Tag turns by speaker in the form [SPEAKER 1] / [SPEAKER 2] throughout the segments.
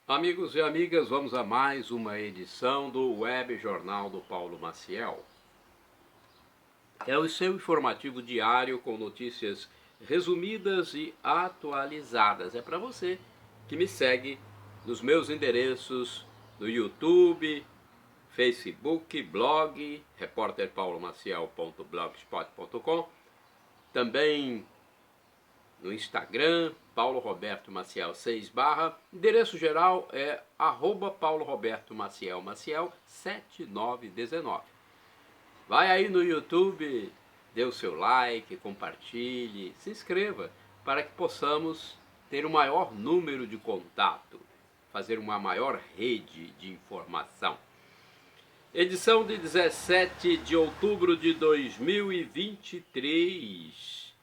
[SPEAKER 1] Amigos e amigas, vamos a mais uma edição do Web Jornal do Paulo Maciel. É o seu informativo diário com notícias resumidas e atualizadas. É para você que me segue nos meus endereços no YouTube, Facebook, blog, repórterpaulomaciel.blogspot.com, também no Instagram, Paulo Roberto Maciel 6 barra, endereço geral é @Paulo Roberto Maciel 7919. Vai aí no YouTube, dê o seu like, compartilhe, se inscreva para que possamos ter o maior número de contato, fazer uma maior rede de informação. Edição de 17 de outubro de 2023.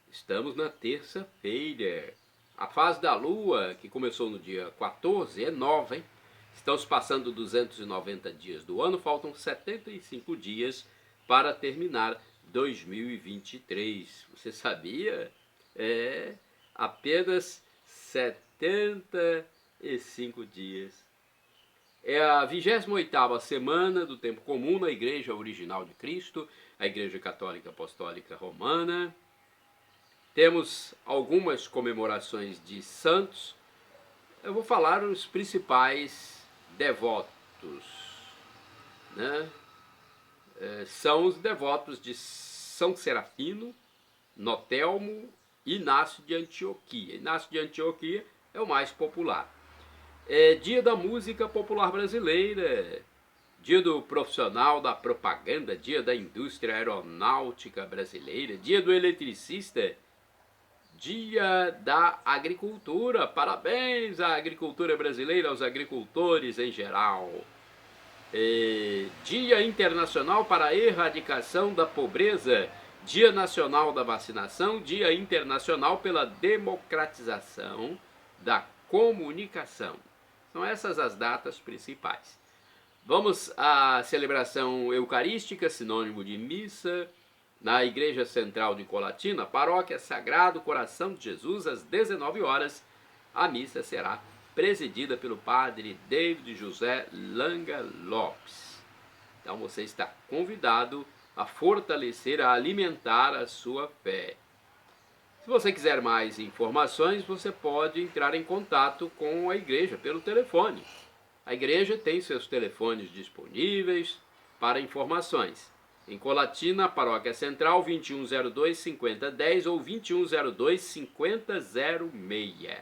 [SPEAKER 1] Estamos na terça-feira. A fase da Lua, que começou no dia 14, é nova, hein? Estamos passando 290 dias do ano, faltam 75 dias para terminar 2023. Você sabia? É apenas 75 dias. É a 28ª semana do tempo comum na Igreja Original de Cristo, a Igreja Católica Apostólica Romana. Temos algumas comemorações de santos. Eu vou falar os principais devotos, né? São os devotos de São Serafino, Notelmo e Inácio de Antioquia. Inácio de Antioquia é o mais popular. É dia da música popular brasileira, dia do profissional da propaganda, dia da indústria aeronáutica brasileira, dia do eletricista, dia da agricultura. Parabéns à agricultura brasileira, aos agricultores em geral. Dia Internacional para a Erradicação da Pobreza, Dia Nacional da Vacinação, Dia Internacional pela Democratização da Comunicação. São essas as datas principais. Vamos à celebração eucarística, sinônimo de missa, na Igreja Central de Colatina, Paróquia Sagrado Coração de Jesus, às 19 horas. A missa será presidida pelo padre David José Langa Lopes. Então você está convidado a fortalecer, a alimentar a sua fé. Se você quiser mais informações, você pode entrar em contato com a igreja pelo telefone. A igreja tem seus telefones disponíveis para informações. Em Colatina, Paróquia Central, 2102-5010 ou 2102-5006.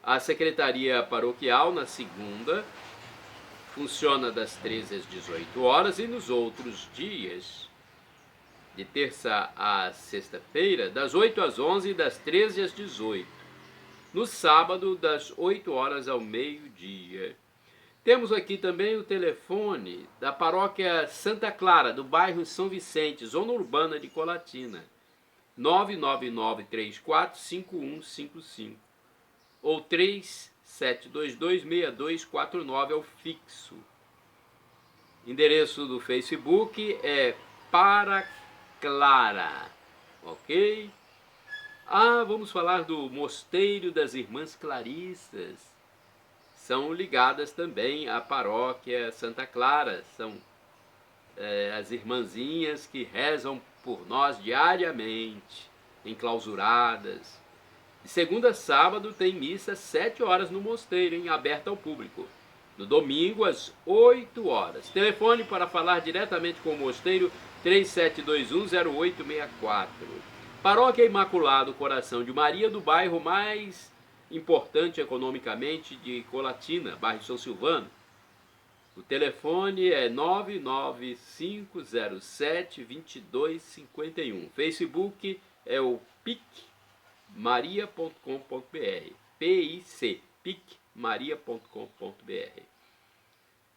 [SPEAKER 1] A Secretaria Paroquial, na segunda, funciona das 13 às 18 horas e nos outros dias, de terça a sexta-feira, das 8 às 11 e das 13 às 18. No sábado, das 8 horas ao meio-dia. Temos aqui também o telefone da Paróquia Santa Clara, do bairro São Vicente, zona urbana de Colatina, 999345155 ou 37226249 é o fixo. Endereço do Facebook é Para Clara, ok? Vamos falar do Mosteiro das Irmãs Clarissas. São ligadas também à Paróquia Santa Clara. São as irmãzinhas que rezam por nós diariamente, enclausuradas. De segunda a sábado tem missa às 7 horas no mosteiro, aberta ao público. No domingo, às 8 horas. Telefone para falar diretamente com o mosteiro, 3721-0864. Paróquia Imaculado Coração de Maria, do bairro mais importante economicamente de Colatina, bairro São Silvano. O telefone é 99507-2251. Facebook é o picmaria.com.br. PIC, picmaria.com.br.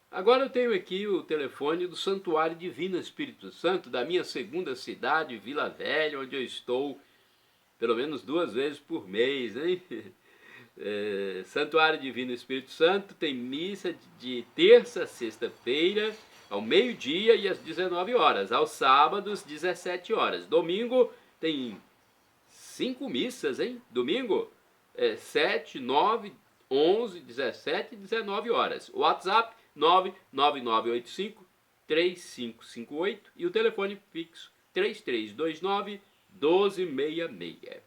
[SPEAKER 1] Agora eu tenho aqui o telefone do Santuário Divino Espírito Santo, da minha segunda cidade, Vila Velha, onde eu estou pelo menos 2 vezes por mês, hein? Santuário Divino Espírito Santo tem missa de terça a sexta-feira, ao meio-dia e às 19 horas. Aos sábados, 17 horas. Domingo tem 5 missas, hein? Domingo, 7, 9, 11, 17 e 19 horas. O WhatsApp 99985-3558 e o telefone fixo 3329-1266.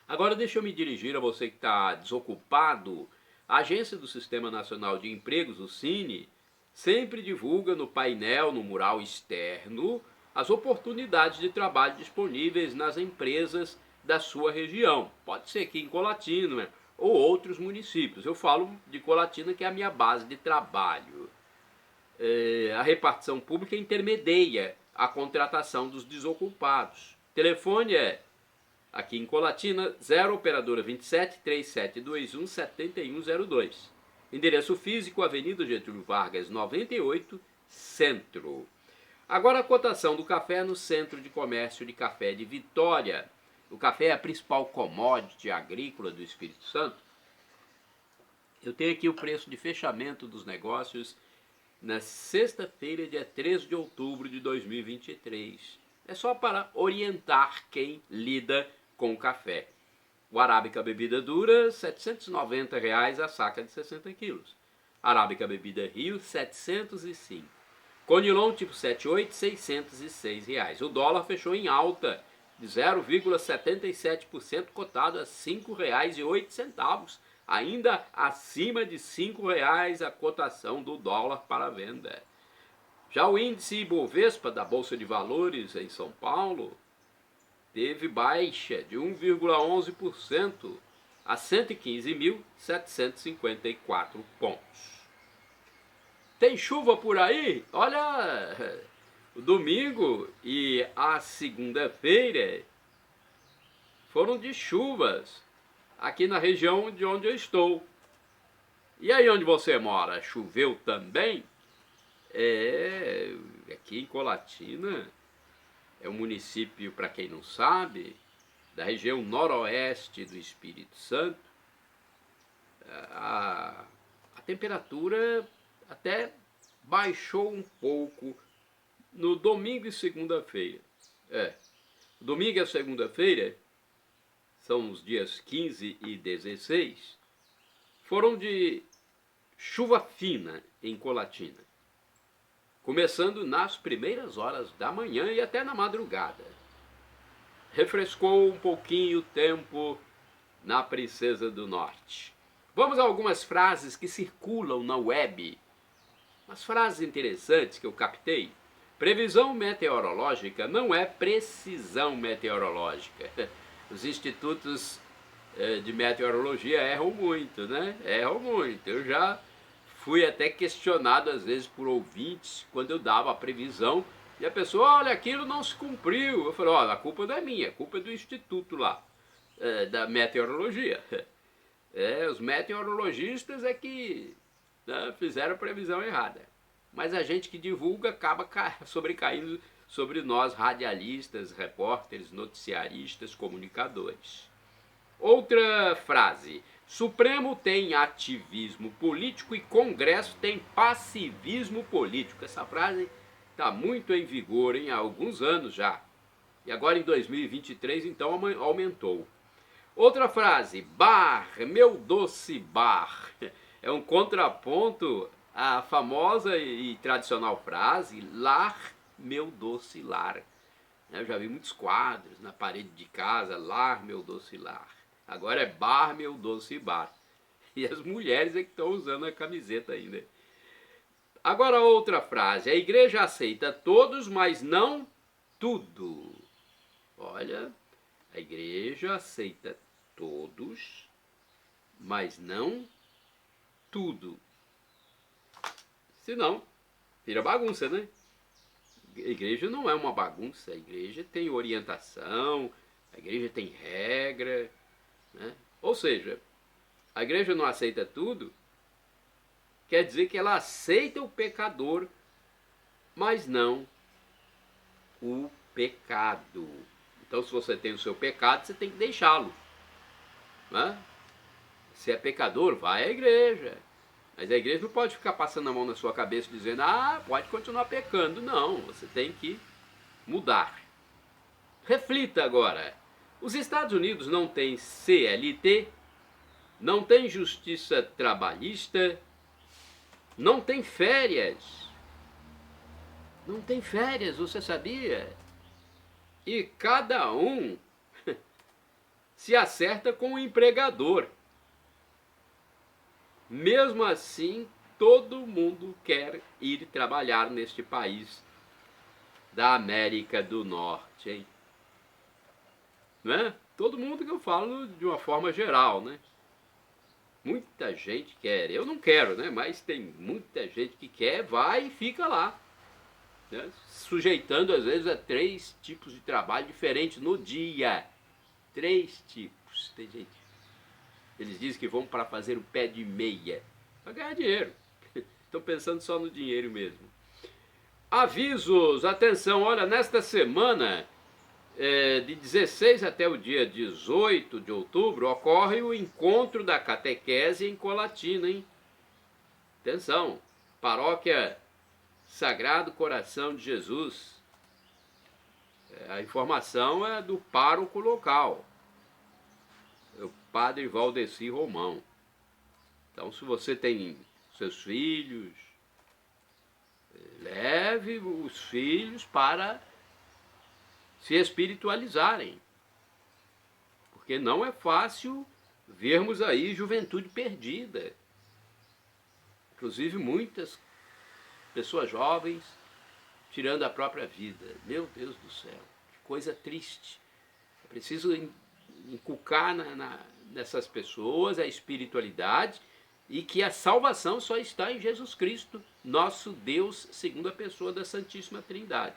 [SPEAKER 1] Agora deixa eu me dirigir a você que está desocupado. A Agência do Sistema Nacional de Empregos, o SINE, sempre divulga no painel, no mural externo, as oportunidades de trabalho disponíveis nas empresas da sua região. Pode ser aqui em Colatina ou outros municípios. Eu falo de Colatina, que é a minha base de trabalho. A repartição pública intermedia a contratação dos desocupados. O telefone é, aqui em Colatina, 0 operadora 27 3721 7102. Endereço físico, Avenida Getúlio Vargas, 98, Centro. Agora a cotação do café no Centro de Comércio de Café de Vitória. O café é a principal commodity agrícola do Espírito Santo. Eu tenho aqui o preço de fechamento dos negócios na sexta-feira, dia 13 de outubro de 2023. É só para orientar quem lida com café. O Arábica Bebida Dura, R$ 790 a saca de 60 quilos. Arábica Bebida Rio, 705. Conilon tipo 78, R$ 606. O dólar fechou em alta de 0,77%, cotado a R$ 5,08, ainda acima de R$ 5,00 a cotação do dólar para venda. Já o índice Ibovespa da Bolsa de Valores em São Paulo teve baixa de 1,11% a 115.754 pontos. Tem chuva por aí? Olha, o domingo e a segunda-feira foram de chuvas aqui na região de onde eu estou. E aí onde você mora, choveu também? Aqui em Colatina, é um município, para quem não sabe, da região noroeste do Espírito Santo. A temperatura até baixou um pouco no domingo e segunda-feira. Domingo e segunda-feira, são os dias 15 e 16, foram de chuva fina em Colatina, começando nas primeiras horas da manhã e até na madrugada. Refrescou um pouquinho o tempo na Princesa do Norte. Vamos a algumas frases que circulam na web. Umas frases interessantes que eu captei. Previsão meteorológica não é precisão meteorológica. Os institutos de meteorologia erram muito, né? Erram muito. Eu já fui até questionado às vezes por ouvintes quando eu dava a previsão e a pessoa, olha, aquilo não se cumpriu. Eu falei, olha, a culpa não é minha, a culpa é do instituto lá, da meteorologia. Os meteorologistas é que fizeram a previsão errada. Mas a gente que divulga acaba sobrecaindo sobre nós, radialistas, repórteres, noticiaristas, comunicadores. Outra frase. Supremo tem ativismo político e Congresso tem passivismo político. Essa frase está muito em vigor há alguns anos já. E agora em 2023, então, aumentou. Outra frase. Bar, meu doce bar. É um contraponto à famosa e tradicional frase lar, meu doce lar. Eu já vi muitos quadros na parede de casa, lar, meu doce lar. Agora é bar, meu doce bar. E as mulheres é que estão usando a camiseta ainda. Agora outra frase. A igreja aceita todos, mas não tudo. Olha, a igreja aceita todos, mas não tudo. Senão, vira bagunça, né? A igreja não é uma bagunça. A igreja tem orientação, a igreja tem regra, né? Ou seja, a igreja não aceita tudo, quer dizer que ela aceita o pecador, mas não o pecado. Então, se você tem o seu pecado, você tem que deixá-lo, né? Se é pecador, vai à igreja. Mas a igreja não pode ficar passando a mão na sua cabeça dizendo, pode continuar pecando. Não, você tem que mudar. Reflita agora. Os Estados Unidos não têm CLT? não tem justiça trabalhista, não tem férias. Não tem férias, você sabia? E cada um se acerta com o empregador. Mesmo assim, todo mundo quer ir trabalhar neste país da América do Norte, hein? Não é? Todo mundo que eu falo de uma forma geral, né? Muita gente quer, eu não quero, né? Mas tem muita gente que quer, vai e fica lá, né? Sujeitando às vezes a 3 tipos de trabalho diferentes no dia. 3 tipos. Tem gente. Eles dizem que vão para fazer o pé de meia para ganhar dinheiro. Estão pensando só no dinheiro mesmo. Avisos, atenção, olha, nesta semana, de 16 até o dia 18 de outubro, ocorre o encontro da catequese em Colatina, hein? Atenção, paróquia Sagrado Coração de Jesus. A informação é do pároco local, o padre Valdeci Romão. Então, se você tem seus filhos, leve os filhos para se espiritualizarem. Porque não é fácil vermos aí juventude perdida. Inclusive muitas pessoas jovens tirando a própria vida. Meu Deus do céu, que coisa triste. É preciso inculcar nessas pessoas a espiritualidade e que a salvação só está em Jesus Cristo, nosso Deus, segunda pessoa da Santíssima Trindade.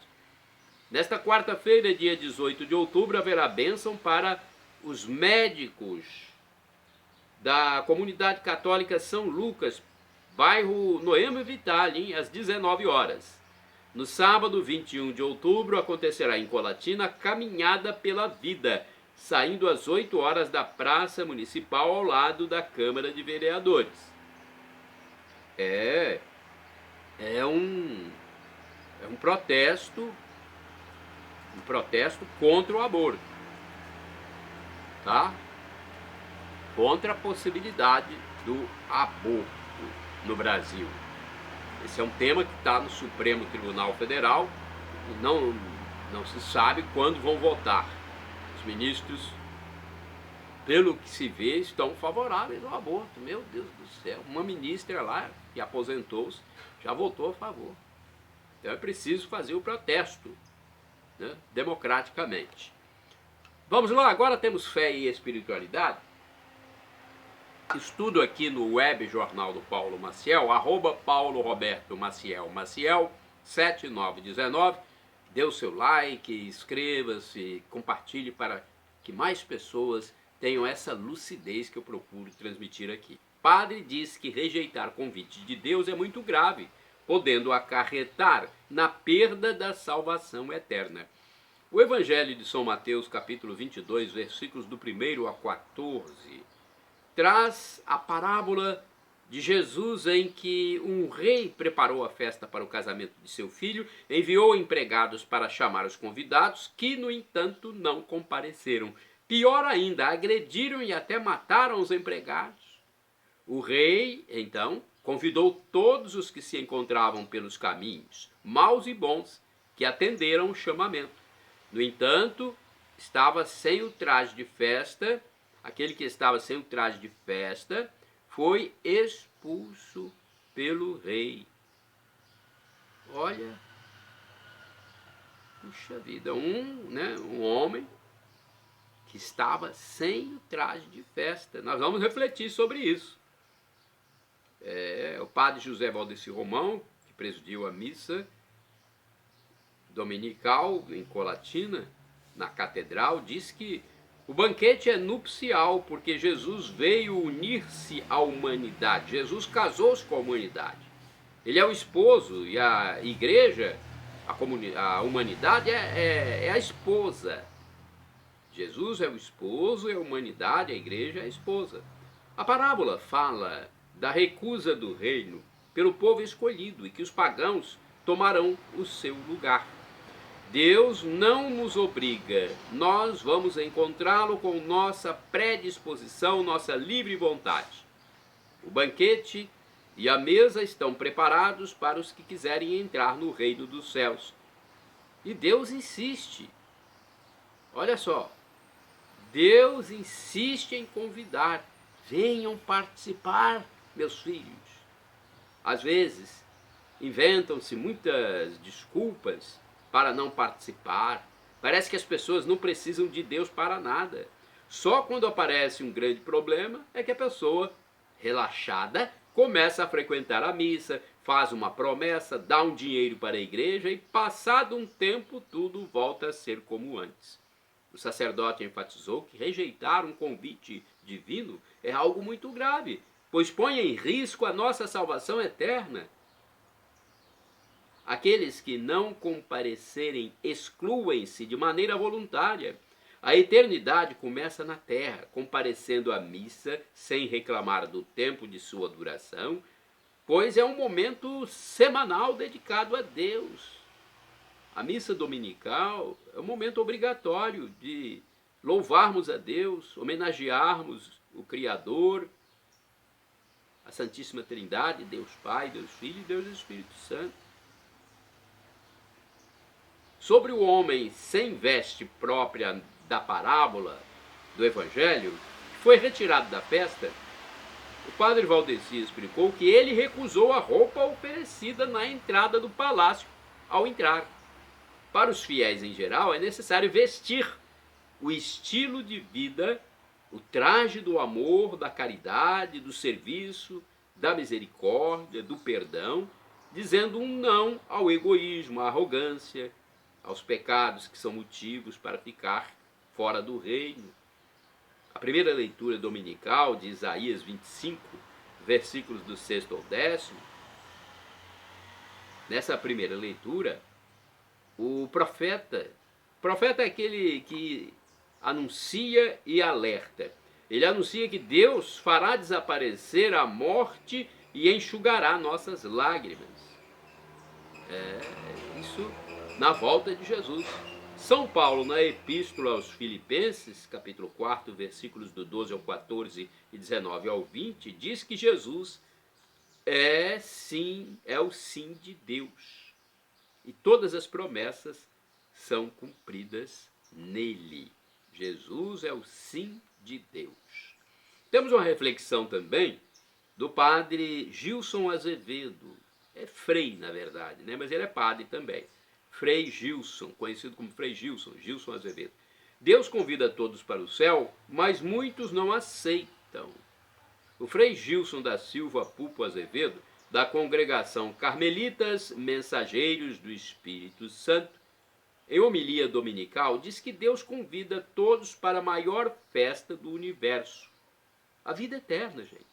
[SPEAKER 1] Nesta quarta-feira, dia 18 de outubro, haverá bênção para os médicos da comunidade católica São Lucas, bairro Noemi Vitale, às 19 horas. No sábado, 21 de outubro, acontecerá em Colatina a Caminhada pela Vida, saindo às 8 horas da Praça Municipal ao lado da Câmara de Vereadores. É um protesto contra o aborto, tá? Contra a possibilidade do aborto no Brasil. Esse é um tema que está no Supremo Tribunal Federal e não se sabe quando vão votar. Os ministros, pelo que se vê, estão favoráveis ao aborto. Meu Deus do céu, uma ministra lá que aposentou-se já votou a favor. Então é preciso fazer o protesto, né, democraticamente. Vamos lá, agora temos fé e espiritualidade. Estudo aqui no web jornal do Paulo Maciel, @Paulo Roberto Maciel, Maciel 7919. Dê o seu like, inscreva-se, compartilhe para que mais pessoas tenham essa lucidez que eu procuro transmitir aqui. Padre diz que rejeitar convite de Deus é muito grave, podendo acarretar na perda da salvação eterna. O Evangelho de São Mateus, capítulo 22, versículos do 1 a 14, traz a parábola de Jesus em que um rei preparou a festa para o casamento de seu filho, enviou empregados para chamar os convidados, que, no entanto, não compareceram. Pior ainda, agrediram e até mataram os empregados. O rei, então, convidou todos os que se encontravam pelos caminhos, maus e bons, que atenderam o chamamento. No entanto, estava sem o traje de festa. Aquele que estava sem o traje de festa foi expulso pelo rei. Olha, puxa vida, um homem que estava sem o traje de festa. Nós vamos refletir sobre isso. O padre José Valdeci Romão, que presidiu a missa dominical em Colatina, na catedral, disse que o banquete é nupcial porque Jesus veio unir-se à humanidade. Jesus casou-se com a humanidade. Ele é o esposo e a igreja, a humanidade é a esposa. Jesus é o esposo e a humanidade, a igreja, é a esposa. A parábola fala da recusa do reino pelo povo escolhido e que os pagãos tomarão o seu lugar. Deus não nos obriga, nós vamos encontrá-lo com nossa predisposição, nossa livre vontade. O banquete e a mesa estão preparados para os que quiserem entrar no reino dos céus. E Deus insiste. Olha só, Deus insiste em convidar. Venham participar, meus filhos. Às vezes, inventam-se muitas desculpas para não participar. Parece que as pessoas não precisam de Deus para nada. Só quando aparece um grande problema é que a pessoa, relaxada, começa a frequentar a missa, faz uma promessa, dá um dinheiro para a igreja e, passado um tempo, tudo volta a ser como antes. O sacerdote enfatizou que rejeitar um convite divino é algo muito grave, pois põe em risco a nossa salvação eterna. Aqueles que não comparecerem excluem-se de maneira voluntária. A eternidade começa na terra, comparecendo à missa sem reclamar do tempo de sua duração, pois é um momento semanal dedicado a Deus. A missa dominical é um momento obrigatório de louvarmos a Deus, homenagearmos o Criador, a Santíssima Trindade, Deus Pai, Deus Filho e Deus Espírito Santo. Sobre o homem sem veste própria da parábola do Evangelho, que foi retirado da festa, o padre Valdeci explicou que ele recusou a roupa oferecida na entrada do palácio ao entrar. Para os fiéis em geral, é necessário vestir o estilo de vida, o traje do amor, da caridade, do serviço, da misericórdia, do perdão, dizendo um não ao egoísmo, à arrogância, aos pecados que são motivos para ficar fora do reino. A primeira leitura dominical de Isaías 25, versículos do 6 ao 10, nessa primeira leitura, o profeta é aquele que anuncia e alerta. Ele anuncia que Deus fará desaparecer a morte e enxugará nossas lágrimas. Isso na volta de Jesus. São Paulo, na Epístola aos Filipenses, capítulo 4, versículos do 12 ao 14 e 19 ao 20, diz que Jesus é o sim de Deus. E todas as promessas são cumpridas nele. Jesus é o sim de Deus. Temos uma reflexão também do padre Gilson Azevedo. É frei, na verdade, né? Mas ele é padre também. Frei Gilson, conhecido como Frei Gilson, Gilson Azevedo. Deus convida todos para o céu, mas muitos não aceitam. O Frei Gilson da Silva Pupo Azevedo, da congregação Carmelitas Mensageiros do Espírito Santo, em homilia dominical, diz que Deus convida todos para a maior festa do universo, a vida eterna, gente.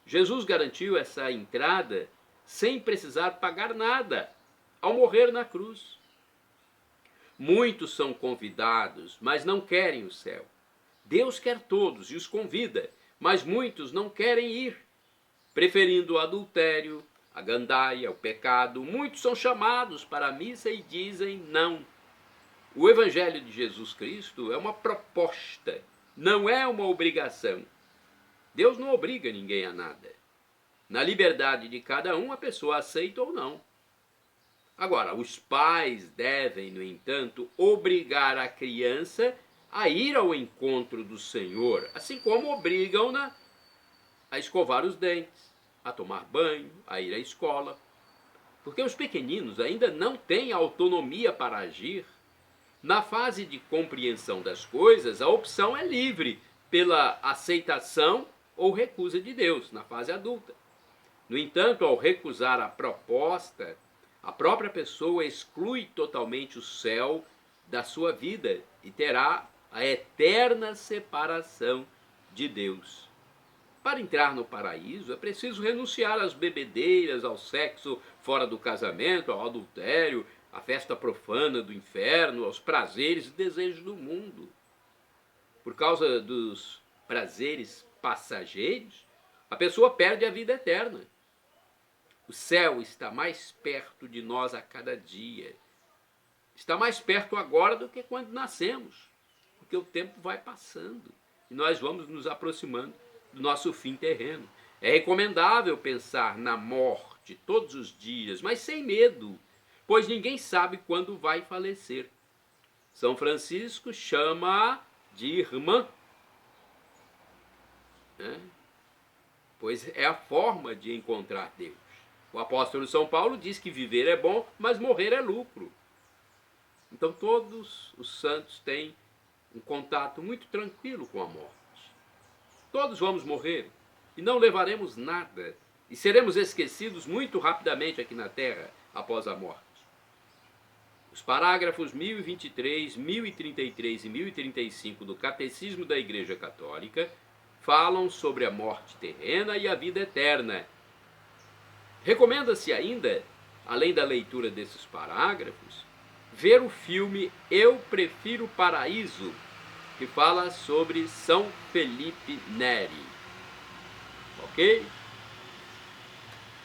[SPEAKER 1] Jesus garantiu essa entrada sem precisar pagar nada, ao morrer na cruz. Muitos são convidados, mas não querem o céu. Deus quer todos e os convida, mas muitos não querem ir, preferindo o adultério, a gandaia, o pecado. Muitos são chamados para a missa e dizem não. O Evangelho de Jesus Cristo é uma proposta, não é uma obrigação. Deus não obriga ninguém a nada. Na liberdade de cada um, a pessoa aceita ou não. Agora, os pais devem, no entanto, obrigar a criança a ir ao encontro do Senhor, assim como obrigam-na a escovar os dentes, a tomar banho, a ir à escola. Porque os pequeninos ainda não têm autonomia para agir. Na fase de compreensão das coisas, a opção é livre pela aceitação ou recusa de Deus, na fase adulta. No entanto, ao recusar a proposta, a própria pessoa exclui totalmente o céu da sua vida e terá a eterna separação de Deus. Para entrar no paraíso é preciso renunciar às bebedeiras, ao sexo fora do casamento, ao adultério, à festa profana do inferno, aos prazeres e desejos do mundo. Por causa dos prazeres passageiros, a pessoa perde a vida eterna. O céu está mais perto de nós a cada dia. está mais perto agora do que quando nascemos, porque o tempo vai passando e nós vamos nos aproximando do nosso fim terreno. É recomendável pensar na morte todos os dias, mas sem medo, pois ninguém sabe quando vai falecer. São Francisco chama de irmã, né? Pois é a forma de encontrar Deus. O apóstolo São Paulo diz que viver é bom, mas morrer é lucro. Então todos os santos têm um contato muito tranquilo com a morte. Todos vamos morrer e não levaremos nada e seremos esquecidos muito rapidamente aqui na terra após a morte. Os parágrafos 1023, 1033 e 1035 do Catecismo da Igreja Católica falam sobre a morte terrena e a vida eterna. Recomenda-se ainda, além da leitura desses parágrafos, ver o filme Eu Prefiro Paraíso, que fala sobre São Felipe Neri. Ok?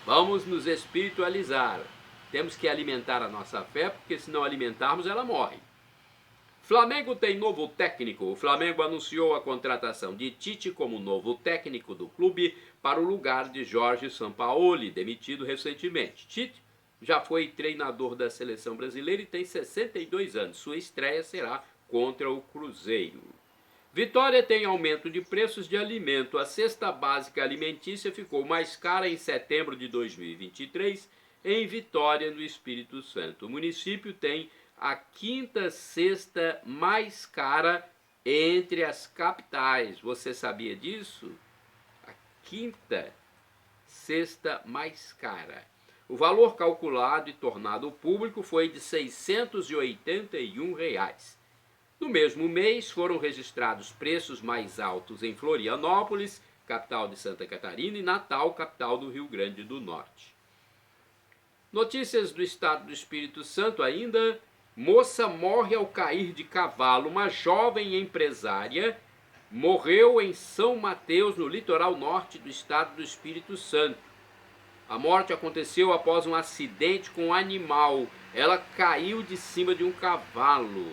[SPEAKER 1] Vamos nos espiritualizar. Temos que alimentar a nossa fé, porque se não alimentarmos, ela morre. Flamengo tem novo técnico. O Flamengo anunciou a contratação de Tite como novo técnico do clube para o lugar de Jorge Sampaoli, demitido recentemente. Tite já foi treinador da seleção brasileira e tem 62 anos. Sua estreia será contra o Cruzeiro. Vitória tem aumento de preços de alimento. A cesta básica alimentícia ficou mais cara em setembro de 2023 em Vitória, no Espírito Santo. O município tem a quinta cesta mais cara entre as capitais. Você sabia disso? A quinta cesta mais cara. O valor calculado e tornado público foi de R$ 681. No mesmo mês, foram registrados preços mais altos em Florianópolis, capital de Santa Catarina, e Natal, capital do Rio Grande do Norte. Notícias do estado do Espírito Santo ainda. Moça morre ao cair de cavalo. Uma jovem empresária morreu em São Mateus, no litoral norte do estado do Espírito Santo. A morte aconteceu após um acidente com um animal. Ela caiu de cima de um cavalo.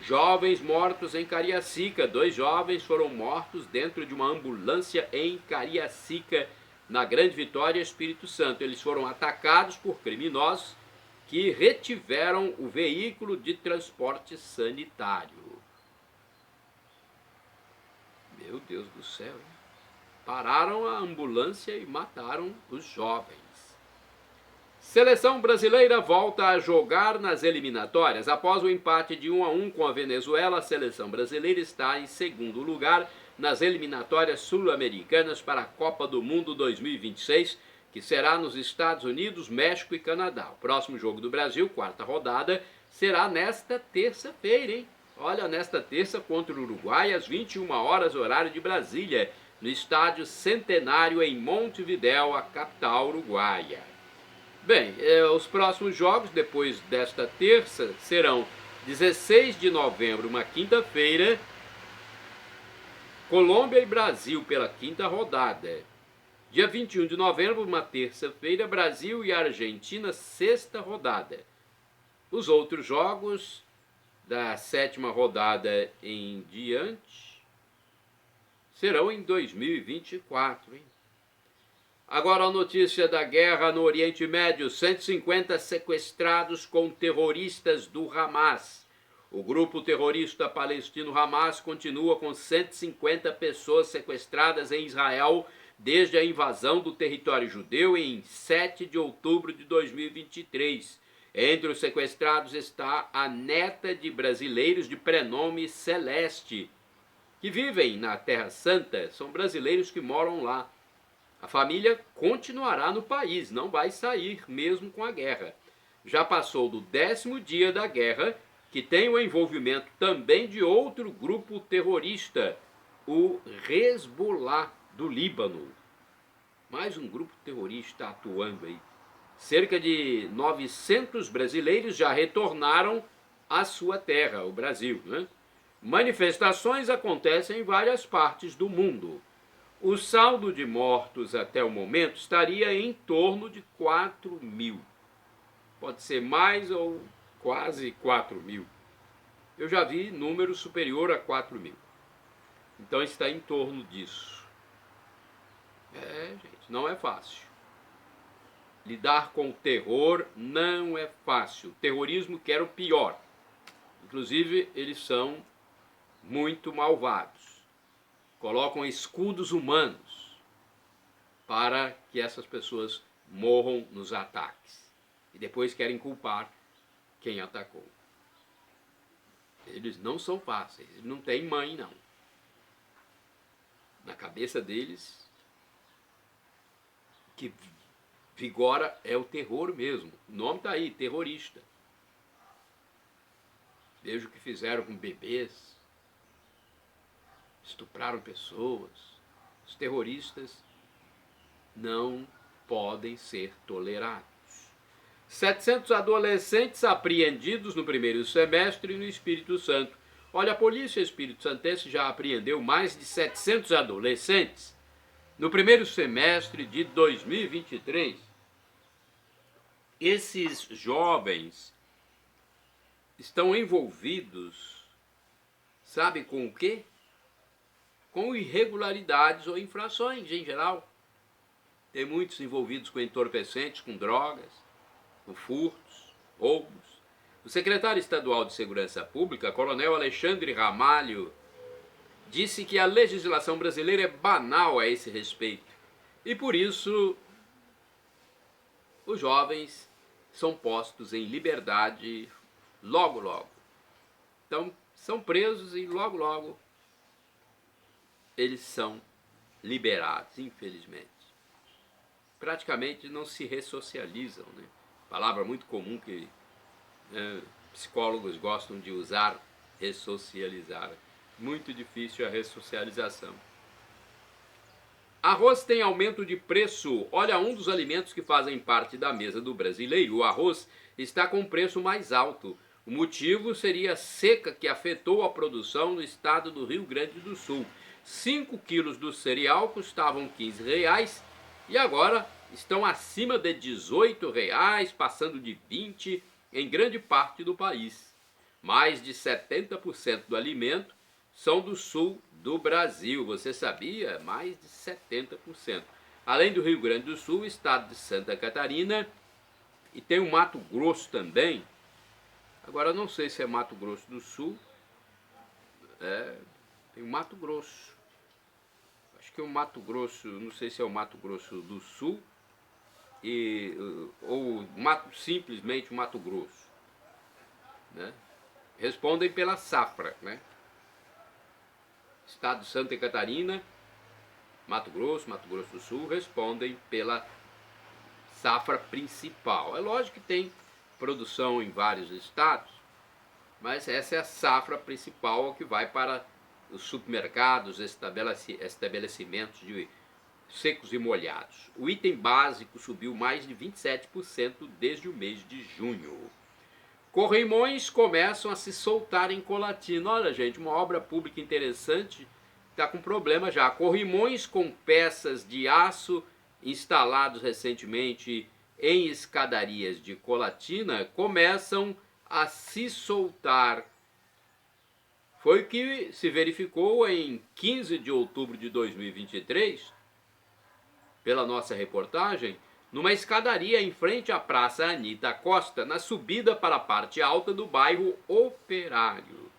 [SPEAKER 1] Jovens mortos em Cariacica. 2 jovens foram mortos dentro de uma ambulância em Cariacica, na Grande Vitória, Espírito Santo. Eles foram atacados por criminosos que retiveram o veículo de transporte sanitário. Meu Deus do céu, hein? Pararam a ambulância e mataram os jovens. Seleção brasileira volta a jogar nas eliminatórias. Após o empate de 1-1 com a Venezuela, a seleção brasileira está em segundo lugar nas eliminatórias sul-americanas para a Copa do Mundo 2026, que será nos Estados Unidos, México e Canadá. O próximo jogo do Brasil, 4ª rodada, será nesta terça-feira, hein? Olha, nesta terça contra o Uruguai, às 21 horas, horário de Brasília, no Estádio Centenário em Montevidéu, a capital uruguaia. Bem, os próximos jogos, depois desta terça, serão 16 de novembro, uma quinta-feira, Colômbia e Brasil pela 5ª rodada. Dia 21 de novembro, uma terça-feira, Brasil e Argentina, 6ª rodada. Os outros jogos da 7ª rodada em diante serão em 2024, hein? Agora a notícia da guerra no Oriente Médio. 150 sequestrados com terroristas do Hamas. O grupo terrorista palestino Hamas continua com 150 pessoas sequestradas em Israel desde a invasão do território judeu em 7 de outubro de 2023. Entre os sequestrados está a neta de brasileiros de prenome Celeste, que vivem na Terra Santa. São brasileiros que moram lá. A família continuará no país, não vai sair mesmo com a guerra. Já passou do 10º dia da guerra, que tem o envolvimento também de outro grupo terrorista, o Hezbollah do Líbano. Mais um grupo terrorista atuando aí. Cerca de 900 brasileiros já retornaram à sua terra, o Brasil, né? Manifestações acontecem em várias partes do mundo. O saldo de mortos até o momento estaria em torno de 4.000. Pode ser mais ou quase 4.000. Eu já vi número superior a 4.000. Então está em torno disso. Gente, não é fácil. Lidar com o terror não é fácil. O terrorismo quer o pior. Inclusive, eles são muito malvados. Colocam escudos humanos para que essas pessoas morram nos ataques. E depois querem culpar quem atacou. Eles não são fáceis. Eles não têm mãe, não. Na cabeça deles, o que vigora é o terror mesmo. O nome está aí, terrorista. Veja o que fizeram com bebês. Estupraram pessoas. Os terroristas não podem ser tolerados. 700 adolescentes apreendidos no primeiro semestre no Espírito Santo. Olha, a polícia espírito-santense já apreendeu mais de 700 adolescentes no primeiro semestre de 2023. Esses jovens estão envolvidos, sabe com o quê? Com irregularidades ou infrações em geral. Tem muitos envolvidos com entorpecentes, com drogas, com furtos, roubos. O secretário estadual de Segurança Pública, Coronel Alexandre Ramalho, disse que a legislação brasileira é banal a esse respeito. E por isso, os jovens são postos em liberdade logo, logo. Então, são presos e logo, logo eles são liberados, infelizmente. Praticamente não se ressocializam, né? Palavra muito comum que psicólogos gostam de usar, ressocializar. Muito difícil a ressocialização. Arroz tem aumento de preço. Olha, um dos alimentos que fazem parte da mesa do brasileiro, o arroz, está com preço mais alto. O motivo seria a seca que afetou a produção no estado do Rio Grande do Sul. 5 quilos do cereal custavam R$15 e agora estão acima de R$18, passando de 20 em grande parte do país. Mais de 70% do alimento são do sul do Brasil. Você sabia? Mais de 70%. Além do Rio Grande do Sul, o estado de Santa Catarina e tem o Mato Grosso também. Agora não sei se é Mato Grosso do Sul. Tem o Mato Grosso. Acho que é o Mato Grosso, não sei se é o Mato Grosso do Sul ou simplesmente o Mato Grosso, né? Respondem pela safra, né? Estado de Santa Catarina, Mato Grosso do Sul respondem pela safra principal. É lógico que tem produção em vários estados, mas essa é a safra principal que vai para os supermercados, estabelecimentos de secos e molhados. O item básico subiu mais de 27% desde o mês de junho. Corrimões começam a se soltar em Colatina. Olha, gente, uma obra pública interessante está com problema já. Corrimões com peças de aço instalados recentemente em escadarias de Colatina começam a se soltar. Foi o que se verificou em 15 de outubro de 2023, pela nossa reportagem, numa escadaria em frente à Praça Anita Costa, na subida para a parte alta do bairro Operário.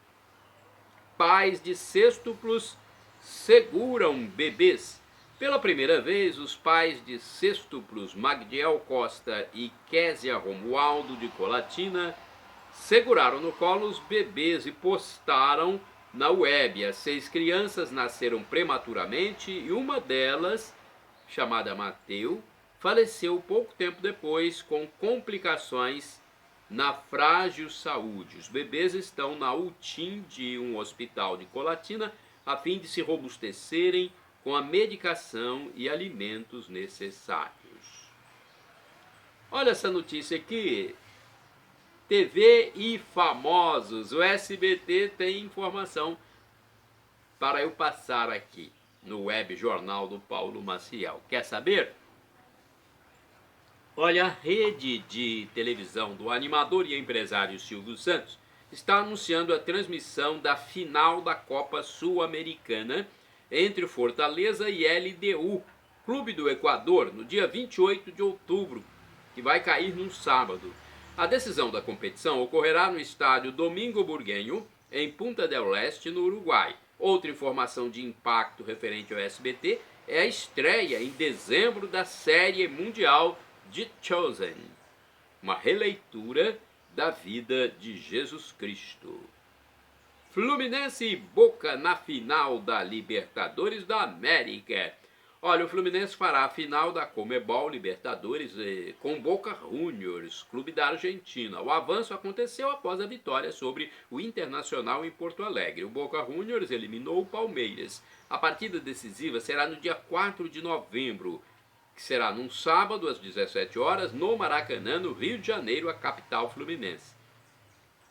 [SPEAKER 1] Pais de sextuplos seguram bebês. Pela primeira vez, os pais de sextuplos Magdiel Costa e Késia Romualdo de Colatina seguraram no colo os bebês e postaram na web. As 6 crianças nasceram prematuramente e uma delas, chamada Mateu, faleceu pouco tempo depois com complicações na frágil saúde. Os bebês estão na UTIM de um hospital de Colatina a fim de se robustecerem com a medicação e alimentos necessários. Olha essa notícia aqui. TV e famosos. O SBT tem informação para eu passar aqui no web jornal do Paulo Maciel. Quer saber? Olha, a rede de televisão do animador e empresário Silvio Santos está anunciando a transmissão da final da Copa Sul-Americana entre Fortaleza e LDU, Clube do Equador, no dia 28 de outubro, que vai cair num sábado. A decisão da competição ocorrerá no estádio Domingo Burgueño, em Punta del Este, no Uruguai. Outra informação de impacto referente ao SBT é a estreia em dezembro da série mundial de Chosen, uma releitura da vida de Jesus Cristo. Fluminense e Boca na final da Libertadores da América. Olha, o Fluminense fará a final da Conmebol Libertadores com Boca Juniors, clube da Argentina. O avanço aconteceu após a vitória sobre o Internacional em Porto Alegre. O Boca Juniors eliminou o Palmeiras. A partida decisiva será no dia 4 de novembro, que será num sábado às 17 horas, no Maracanã, no Rio de Janeiro, a capital fluminense.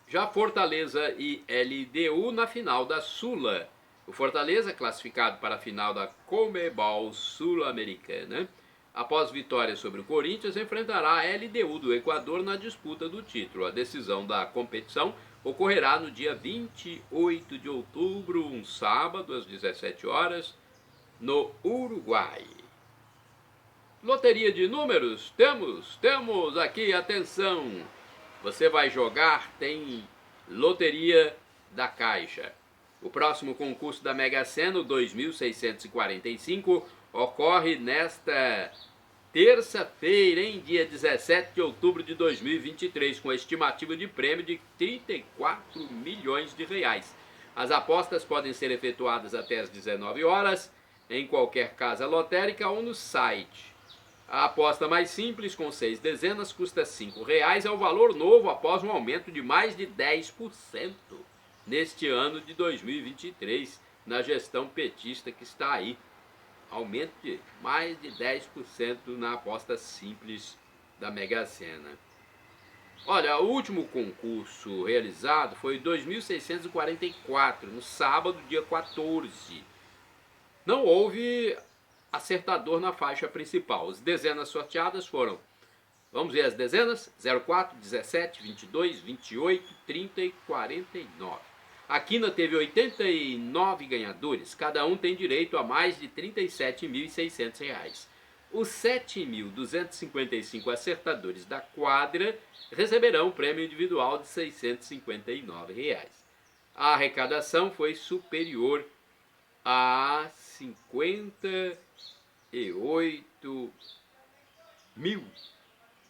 [SPEAKER 1] Já Fortaleza e LDU na final da Sula. O Fortaleza, classificado para a final da Conmebol Sul-Americana, após vitória sobre o Corinthians, enfrentará a LDU do Equador na disputa do título. A decisão da competição ocorrerá no dia 28 de outubro, um sábado, às 17 horas, no Uruguai. Loteria de números? Temos aqui, atenção! Você vai jogar, tem Loteria da Caixa. O próximo concurso da Mega Sena, o 2645, ocorre nesta terça-feira, dia 17 de outubro de 2023, com a estimativa de prêmio de 34 milhões de reais. As apostas podem ser efetuadas até às 19 horas, em qualquer casa lotérica ou no site. A aposta mais simples, com 6 dezenas, custa R$ 5,00, é o valor novo após um aumento de mais de 10% neste ano de 2023, na gestão petista que está aí. Aumento de mais de 10% na aposta simples da Mega Sena. Olha, o último concurso realizado foi 2.644, no sábado, dia 14. Não houve acertador na faixa principal. As dezenas sorteadas foram, vamos ver as dezenas, 04, 17, 22, 28, 30 e 49. A quina teve 89 ganhadores, cada um tem direito a mais de R$ 37.600. Os 7.255 acertadores da quadra receberão um prêmio individual de R$ 659. A arrecadação foi superior a 58 mil.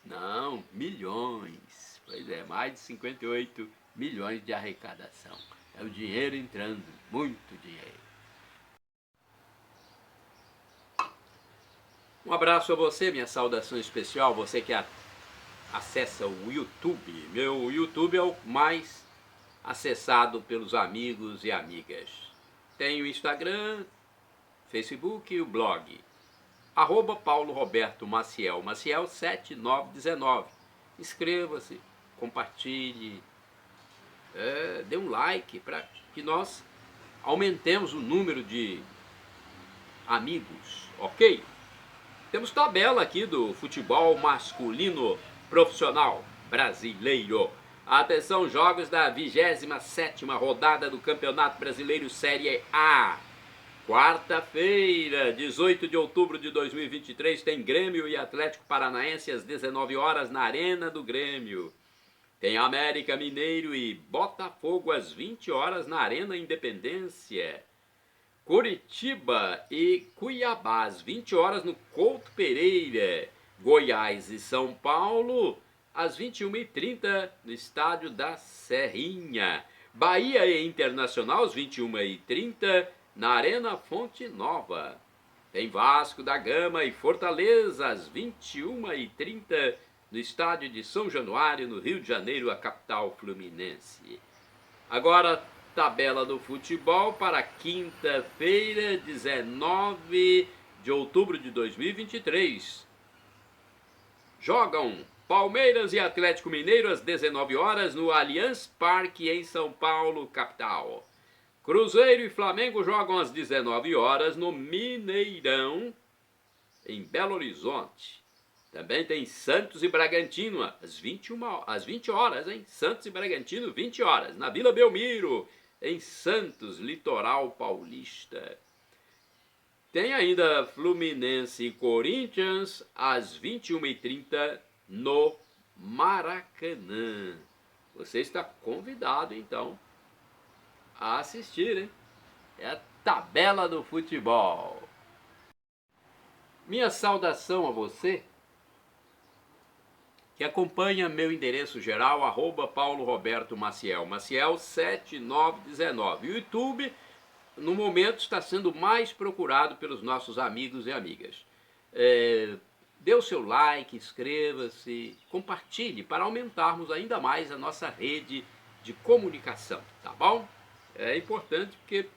[SPEAKER 1] Não, milhões. Pois é, mais de 58 milhões de arrecadação. É o dinheiro entrando, muito dinheiro. Um abraço a você, minha saudação especial, você que acessa o YouTube. Meu YouTube é o mais acessado pelos amigos e amigas. Tem o Instagram, Facebook e o blog. @Paulo Roberto Maciel, Maciel 7919. Inscreva-se, compartilhe, dê um like para que nós aumentemos o número de amigos, ok? Temos tabela aqui do futebol masculino profissional brasileiro. Atenção, jogos da 27ª rodada do Campeonato Brasileiro Série A. Quarta-feira, 18 de outubro de 2023, tem Grêmio e Atlético Paranaense às 19 horas na Arena do Grêmio. Tem América Mineiro e Botafogo às 20 horas na Arena Independência. Curitiba e Cuiabá às 20 horas no Couto Pereira. Goiás e São Paulo às 21h30 no Estádio da Serrinha. Bahia e Internacional às 21h30 na Arena Fonte Nova. Tem Vasco da Gama e Fortaleza às 21h30 no Estádio de São Januário, no Rio de Janeiro, a capital fluminense. Agora, tabela do futebol para quinta-feira, 19 de outubro de 2023. Jogam Palmeiras e Atlético Mineiro às 19 horas no Allianz Parque, em São Paulo, capital. Cruzeiro e Flamengo jogam às 19 horas no Mineirão, em Belo Horizonte. Também tem Santos e Bragantino, às 20 horas, hein? Santos e Bragantino, 20 horas, na Vila Belmiro, em Santos, litoral paulista. Tem ainda Fluminense e Corinthians, às 21h30, no Maracanã. Você está convidado, então, a assistir, hein? É a tabela do futebol. Minha saudação a você que acompanha meu endereço geral, @Paulo Roberto Maciel, Maciel 7919. O YouTube, no momento, está sendo mais procurado pelos nossos amigos e amigas. Dê o seu like, inscreva-se, compartilhe para aumentarmos ainda mais a nossa rede de comunicação, tá bom? É importante porque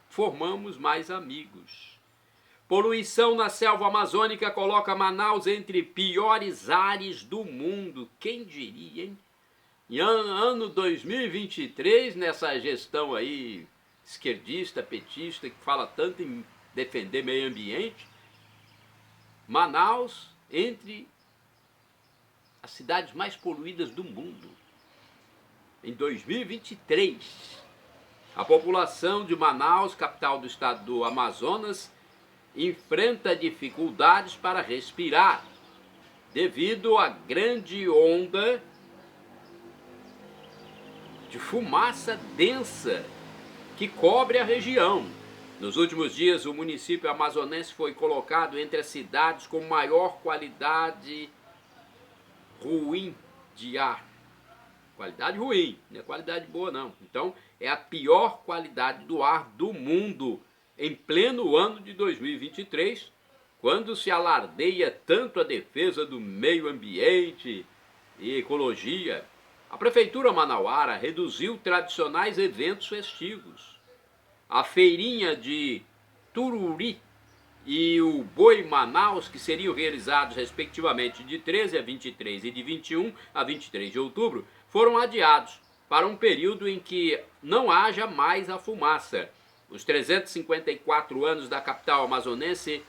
[SPEAKER 1] formamos mais amigos. Poluição na selva amazônica coloca Manaus entre piores áreas do mundo. Quem diria, hein? Em ano 2023, nessa gestão aí esquerdista, petista, que fala tanto em defender meio ambiente, Manaus entre as cidades mais poluídas do mundo. Em 2023, a população de Manaus, capital do estado do Amazonas, enfrenta dificuldades para respirar devido à grande onda de fumaça densa que cobre a região. Nos últimos dias, o município amazonense foi colocado entre as cidades com maior qualidade ruim de ar. Qualidade ruim, não é qualidade boa não. Então, é a pior qualidade do ar do mundo em pleno ano de 2023, quando se alardeia tanto a defesa do meio ambiente e ecologia. A prefeitura manauara reduziu tradicionais eventos festivos. A feirinha de Tururi e o Boi Manaus, que seriam realizados respectivamente de 13 a 23 e de 21 a 23 de outubro, foram adiados para um período em que não haja mais a fumaça. Os 354 anos da capital amazonense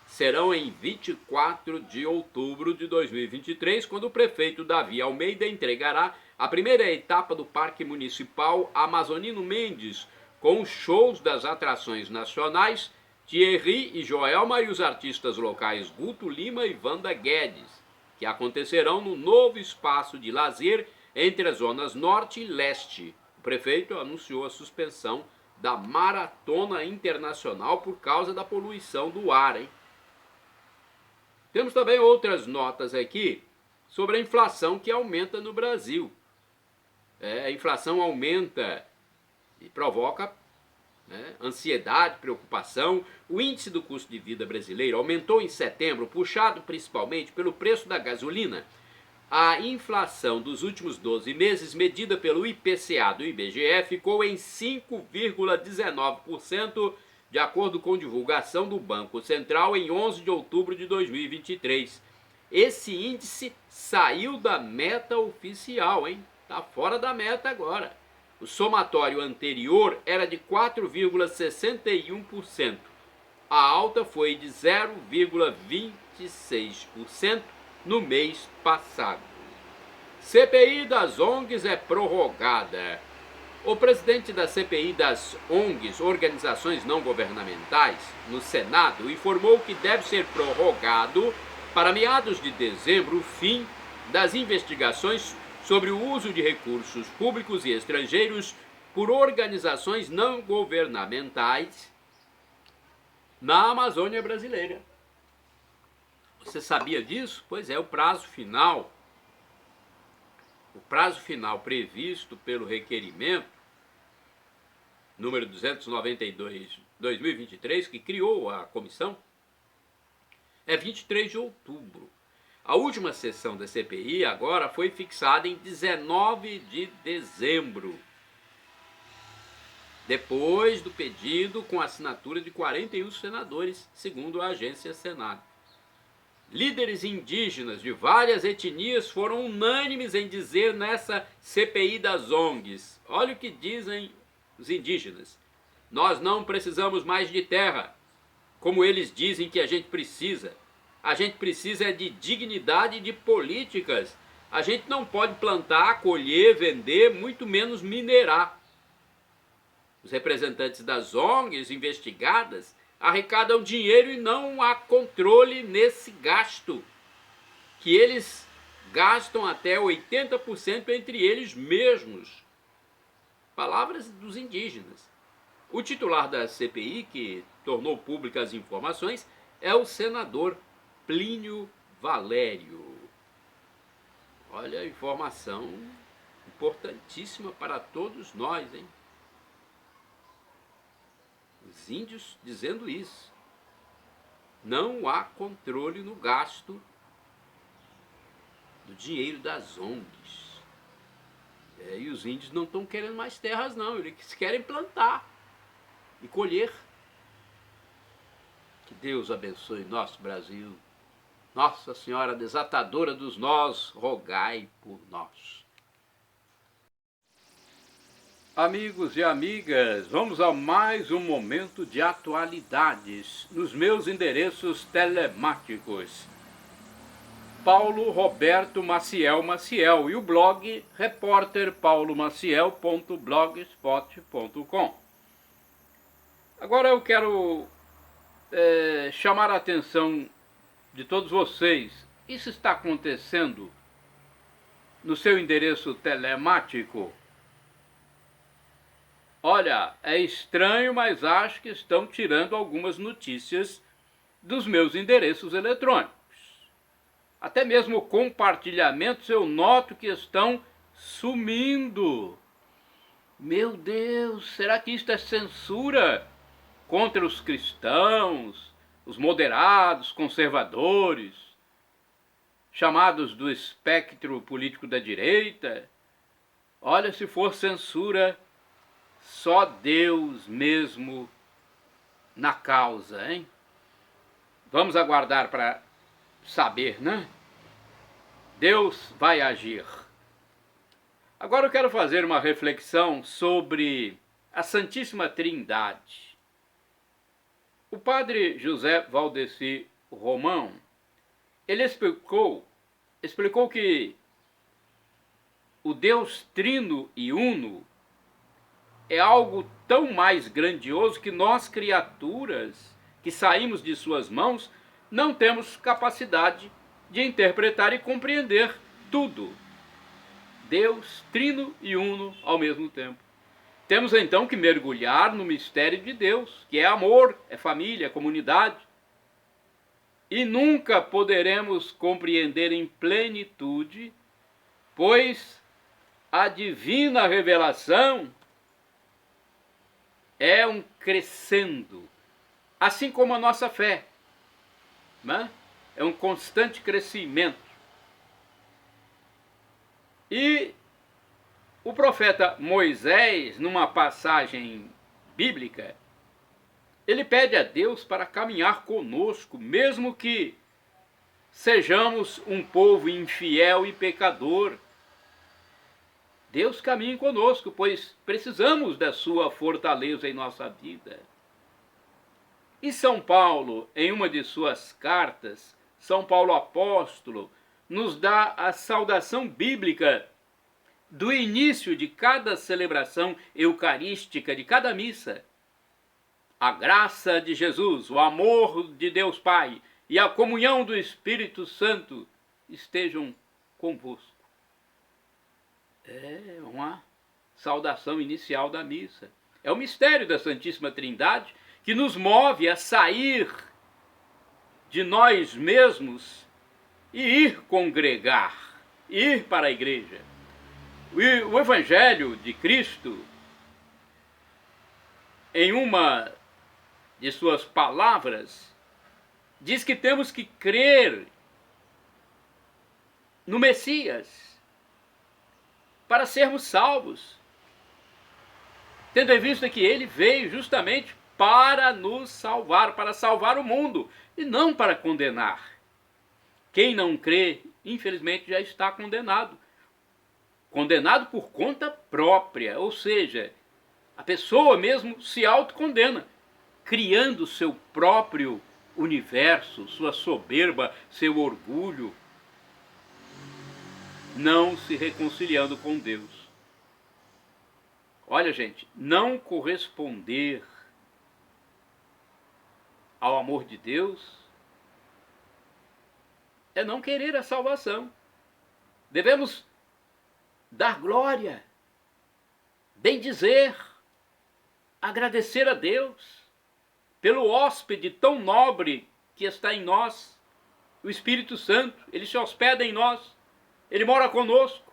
[SPEAKER 1] serão em 24 de outubro de 2023, quando o prefeito Davi Almeida entregará a primeira etapa do Parque Municipal Amazonino Mendes, com shows das atrações nacionais Thierry e Joelma e os artistas locais Guto Lima e Wanda Guedes, que acontecerão no novo espaço de lazer entre as zonas norte e leste. O prefeito anunciou a suspensão da maratona internacional por causa da poluição do ar, hein? Temos também outras notas aqui sobre a inflação que aumenta no Brasil. A inflação aumenta e provoca ansiedade, preocupação. O índice do custo de vida brasileiro aumentou em setembro, puxado principalmente pelo preço da gasolina. A inflação dos últimos 12 meses, medida pelo IPCA do IBGE, ficou em 5,19%, de acordo com divulgação do Banco Central em 11 de outubro de 2023. Esse índice saiu da meta oficial, hein? Tá fora da meta agora. O somatório anterior era de 4,61%. A alta foi de 0,26% no mês passado. CPI das ONGs é prorrogada. O presidente da CPI das ONGs, Organizações Não Governamentais, no Senado, informou que deve ser prorrogado para meados de dezembro o fim das investigações sobre o uso de recursos públicos e estrangeiros por organizações não governamentais na Amazônia brasileira. Você sabia disso? Pois é, o prazo final previsto pelo requerimento número 292/2023, que criou a comissão, é 23 de outubro. A última sessão da CPI agora foi fixada em 19 de dezembro, depois do pedido com assinatura de 41 senadores, segundo a agência Senado. Líderes indígenas de várias etnias foram unânimes em dizer nessa CPI das ONGs, olha o que dizem os indígenas: nós não precisamos mais de terra, como eles dizem que a gente precisa. A gente precisa de dignidade e de políticas. A gente não pode plantar, colher, vender, muito menos minerar. Os representantes das ONGs investigadas arrecadam dinheiro e não há controle nesse gasto, que eles gastam até 80% entre eles mesmos. Palavras dos indígenas. O titular da CPI, que tornou públicas as informações, é o senador Plínio Valério. Olha a informação importantíssima para todos nós, hein? Os índios dizendo isso. Não há controle no gasto do dinheiro das ONGs. E os índios não estão querendo mais terras, não. Eles querem plantar e colher. Que Deus abençoe nosso Brasil. Nossa Senhora desatadora dos nós, rogai por nós. Amigos e amigas, vamos a mais um momento de atualidades nos meus endereços telemáticos. Paulo Roberto Maciel Maciel e o blog repórterpaulomaciel.blogspot.com. Agora eu quero chamar a atenção de todos vocês. Isso está acontecendo no seu endereço telemático? Olha, é estranho, mas acho que estão tirando algumas notícias dos meus endereços eletrônicos. Até mesmo compartilhamentos eu noto que estão sumindo. Meu Deus, será que isto é censura contra os cristãos, os moderados, conservadores, chamados do espectro político da direita? Olha, se for censura, só Deus mesmo na causa, hein? Vamos aguardar para saber, né? Deus vai agir. Agora eu quero fazer uma reflexão sobre a Santíssima Trindade. O padre José Valdeci Romão, ele explicou que o Deus trino e uno é algo tão mais grandioso que nós, criaturas que saímos de suas mãos, não temos capacidade de interpretar e compreender tudo. Deus trino e uno ao mesmo tempo. Temos então que mergulhar no mistério de Deus, que é amor, é família, é comunidade. E nunca poderemos compreender em plenitude, pois a divina revelação é um crescendo, assim como a nossa fé, né? É um constante crescimento. E o profeta Moisés, numa passagem bíblica, ele pede a Deus para caminhar conosco, mesmo que sejamos um povo infiel e pecador. Deus caminha conosco, pois precisamos da sua fortaleza em nossa vida. E São Paulo, em uma de suas cartas, São Paulo apóstolo, nos dá a saudação bíblica do início de cada celebração eucarística, de cada missa. A graça de Jesus, o amor de Deus Pai e a comunhão do Espírito Santo estejam convosco. É uma saudação inicial da missa. É o mistério da Santíssima Trindade que nos move a sair de nós mesmos e ir congregar, ir para a igreja. O Evangelho de Cristo, em uma de suas palavras, diz que temos que crer no Messias para sermos salvos, tendo em vista que ele veio justamente para nos salvar, para salvar o mundo, e não para condenar. Quem não crê, infelizmente, já está condenado. Condenado por conta própria, ou seja, a pessoa mesmo se autocondena, criando seu próprio universo, sua soberba, seu orgulho, não se reconciliando com Deus. Olha, gente, não corresponder ao amor de Deus é não querer a salvação. Devemos dar glória, bendizer, agradecer a Deus pelo hóspede tão nobre que está em nós, o Espírito Santo. Ele se hospeda em nós, ele mora conosco.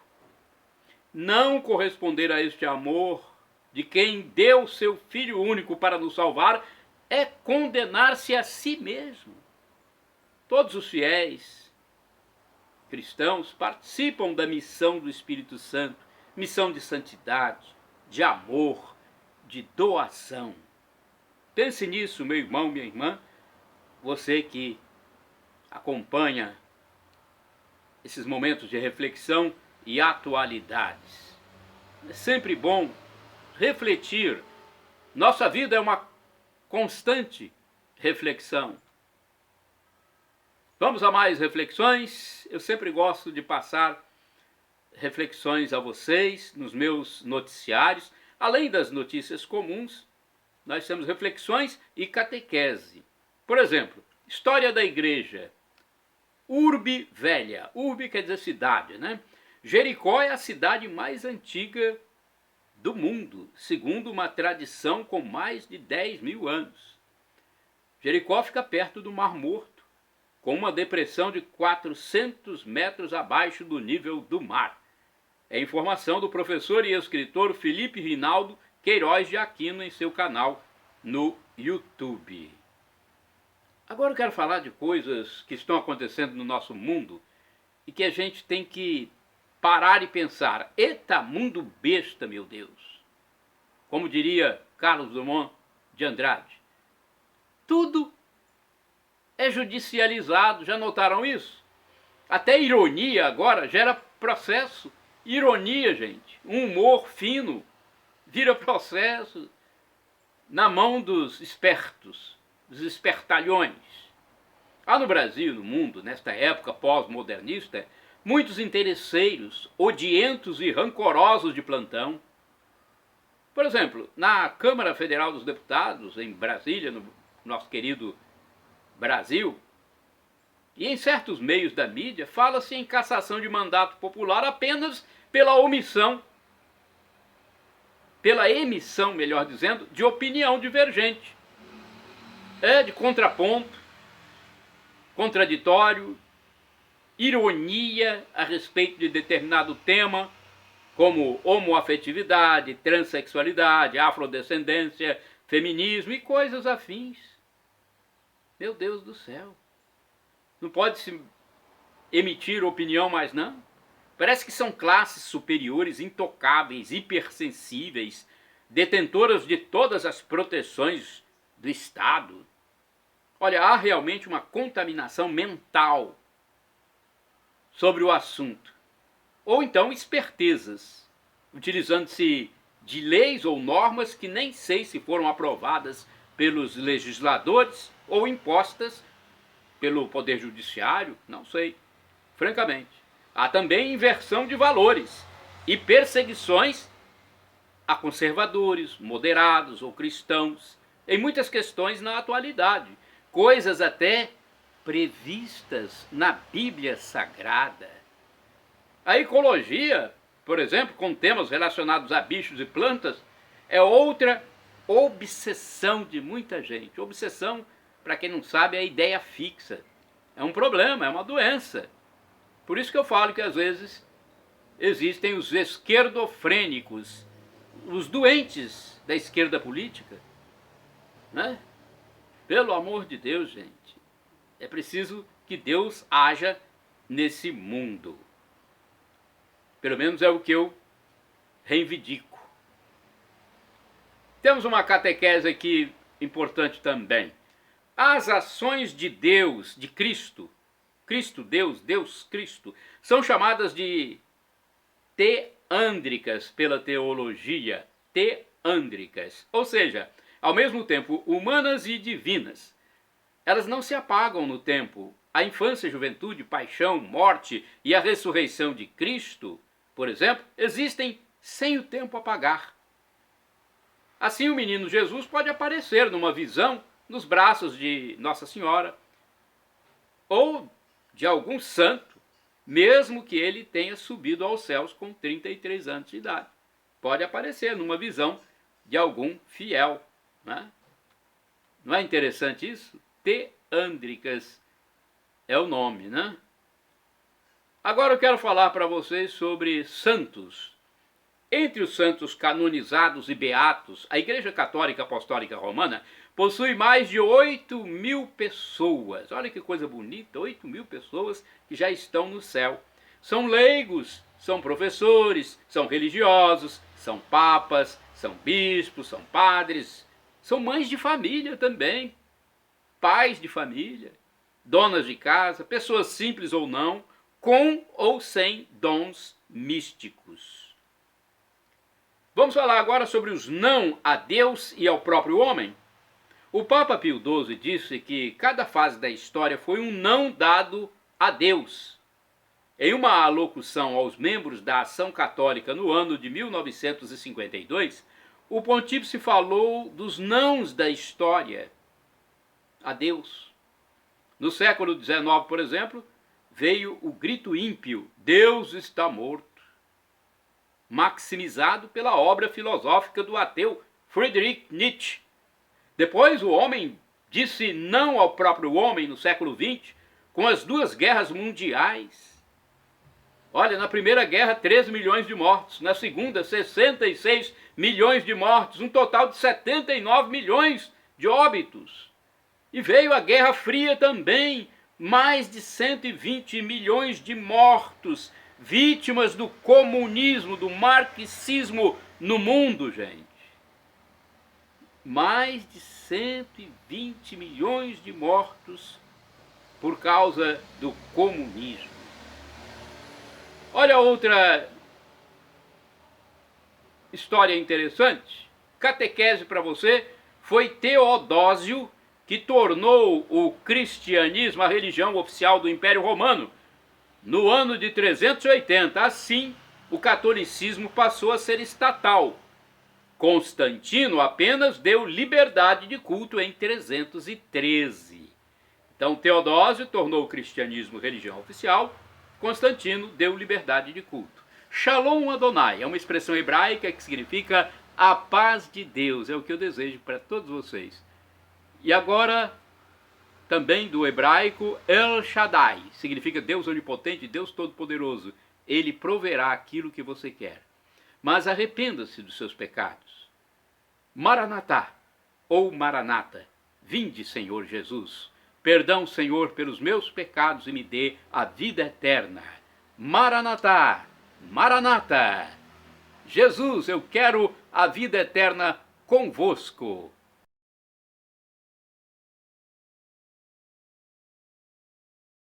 [SPEAKER 1] Não corresponder a este amor de quem deu seu Filho único para nos salvar é condenar-se a si mesmo. Todos os fiéis cristãos participam da missão do Espírito Santo, missão de santidade, de amor, de doação. Pense nisso, meu irmão, minha irmã, você que acompanha esses momentos de reflexão e atualidades. É sempre bom refletir. Nossa vida é uma constante reflexão. Vamos a mais reflexões? Eu sempre gosto de passar reflexões a vocês nos meus noticiários. Além das notícias comuns, nós temos reflexões e catequese. Por exemplo, história da igreja. Urbe velha. Urbe quer dizer cidade, né? Jericó é a cidade mais antiga do mundo, segundo uma tradição com mais de 10.000 anos. Jericó fica perto do Mar Morto, com uma depressão de 400 metros abaixo do nível do mar. É informação do professor e escritor Felipe Rinaldo Queiroz de Aquino em seu canal no YouTube. Agora eu quero falar de coisas que estão acontecendo no nosso mundo e que a gente tem que parar e pensar. Eita, mundo besta, meu Deus! Como diria Carlos Drummond de Andrade. Tudo é judicializado, já notaram isso? Até ironia agora gera processo. Ironia, gente, um humor fino vira processo na mão dos espertos, dos espertalhões. Há no Brasil, no mundo, nesta época pós-modernista, muitos interesseiros, odientos e rancorosos de plantão. Por exemplo, na Câmara Federal dos Deputados, em Brasília, no nosso querido Brasil, e em certos meios da mídia, fala-se em cassação de mandato popular apenas pela omissão, pela emissão, melhor dizendo, de opinião divergente. De contraponto, contraditório, ironia a respeito de determinado tema, como homoafetividade, transexualidade, afrodescendência, feminismo e coisas afins. Meu Deus do céu! Não pode se emitir opinião mais não? Parece que são classes superiores, intocáveis, hipersensíveis, detentoras de todas as proteções do Estado. Olha, há realmente uma contaminação mental sobre o assunto. Ou então espertezas, utilizando-se de leis ou normas que nem sei se foram aprovadas pelos legisladores ou impostas pelo Poder Judiciário, não sei, francamente. Há também inversão de valores e perseguições a conservadores, moderados ou cristãos, em muitas questões na atualidade, coisas até previstas na Bíblia Sagrada. A ecologia, por exemplo, com temas relacionados a bichos e plantas, é outra obsessão de muita gente. Obsessão, para quem não sabe, é ideia fixa. É um problema, é uma doença. Por isso que eu falo que às vezes existem os esquerdofrênicos, os doentes da esquerda política, né? Pelo amor de Deus, gente, é preciso que Deus haja nesse mundo. Pelo menos é o que eu reivindico. Temos uma catequese aqui importante também. As ações de Deus, de Cristo, Cristo, Deus, Deus, Cristo, são chamadas de teândricas pela teologia, teândricas, ou seja, ao mesmo tempo humanas e divinas. Elas não se apagam no tempo. A infância, juventude, paixão, morte e a ressurreição de Cristo, por exemplo, existem sem o tempo apagar. Assim, o menino Jesus pode aparecer numa visão nos braços de Nossa Senhora ou de algum santo, mesmo que ele tenha subido aos céus com 33 anos de idade. Pode aparecer numa visão de algum fiel. Né? Não é interessante isso? Teândricas é o nome, né? Agora eu quero falar para vocês sobre santos. Entre os santos canonizados e beatos, a Igreja Católica Apostólica Romana possui mais de 8.000 pessoas. Olha que coisa bonita, 8.000 pessoas que já estão no céu. São leigos, são professores, são religiosos, são papas, são bispos, são padres, são mães de família também, pais de família, donas de casa, pessoas simples ou não, com ou sem dons místicos. Vamos falar agora sobre os não a Deus e ao próprio homem. O Papa Pio XII disse que cada fase da história foi um não dado a Deus. Em uma alocução aos membros da Ação Católica no ano de 1952, o pontífice falou dos nãos da história a Deus. No século XIX, por exemplo, veio o grito ímpio: Deus está morto, maximizado pela obra filosófica do ateu Friedrich Nietzsche. Depois o homem disse não ao próprio homem no século XX, com as duas guerras mundiais. Olha, na primeira guerra 13 milhões de mortos, na segunda 66 milhões de mortos, um total de 79 milhões de óbitos. E veio a Guerra Fria também, mais de 120 milhões de mortos, vítimas do comunismo, do marxismo no mundo, gente. Mais de 120 milhões de mortos por causa do comunismo. Olha outra história interessante. Catequese para você. Foi Teodósio que tornou o cristianismo a religião oficial do Império Romano no ano de 380. Assim, o catolicismo passou a ser estatal. Constantino apenas deu liberdade de culto em 313. Então, Teodósio tornou o cristianismo religião oficial, Constantino deu liberdade de culto. Shalom Adonai é uma expressão hebraica que significa a paz de Deus, é o que eu desejo para todos vocês. E agora, também do hebraico, El Shaddai, significa Deus onipotente, Deus todo-poderoso. Ele proverá aquilo que você quer. Mas arrependa-se dos seus pecados. Maranatá, ou Maranata, vinde, Senhor Jesus. Perdão, Senhor, pelos meus pecados e me dê a vida eterna. Maranatá, Maranata. Jesus, eu quero a vida eterna convosco.